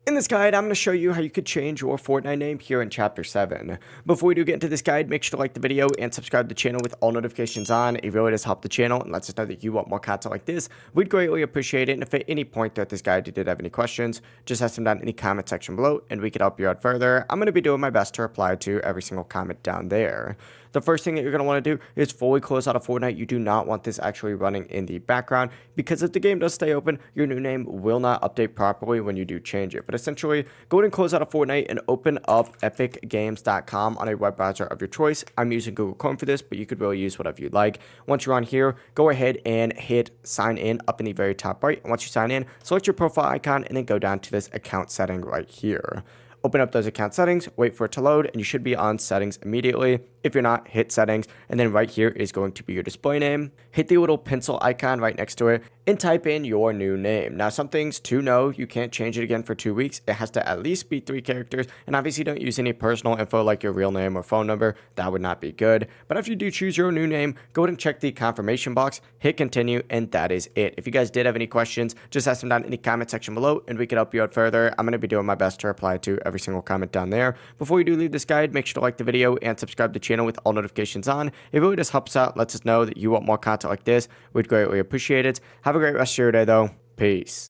In this guide, I'm going to show you how you could change your Fortnite name here in Chapter 7. Before we do get into this guide, make sure to like the video and subscribe to the channel with all notifications on. It really does help the channel and lets us know that you want more content like this. We'd greatly appreciate it, and if at any point throughout this guide you did have any questions, just ask them down in the comment section below and we could help you out further. I'm going to be doing my best to reply to every single comment down there. The first thing that you're going to want to do is fully close out of Fortnite. You do not want this actually running in the background, because if the game does stay open, your new name will not update properly when you do change it. But essentially, go ahead and close out of Fortnite and open up epicgames.com on a web browser of your choice. I'm using Google Chrome for this, but you could really use whatever you'd like. Once you're on here, go ahead and hit sign in up in the very top right. And once you sign in, select your profile icon and then go down to this account setting right here. Open up those account settings, wait for it to load, and you should be on settings immediately. If you're not, hit settings, and then right here is going to be your display name. Hit the little pencil icon right next to it and type in your new name. Now, some things to know, you can't change it again for 2 weeks. It has to at least be 3 characters, and obviously don't use any personal info like your real name or phone number. That would not be good. But if you do choose your new name, go ahead and check the confirmation box, hit continue, and that is it. If you guys did have any questions, just ask them down in the comment section below, and we can help you out further. I'm going to be doing my best to reply to every single comment down there. Before you do leave this guide, make sure to like the video and subscribe to the channel with all notifications on. It really just helps out, lets us know that you want more content like this. We'd greatly appreciate it. Have a great rest of your day though. Peace.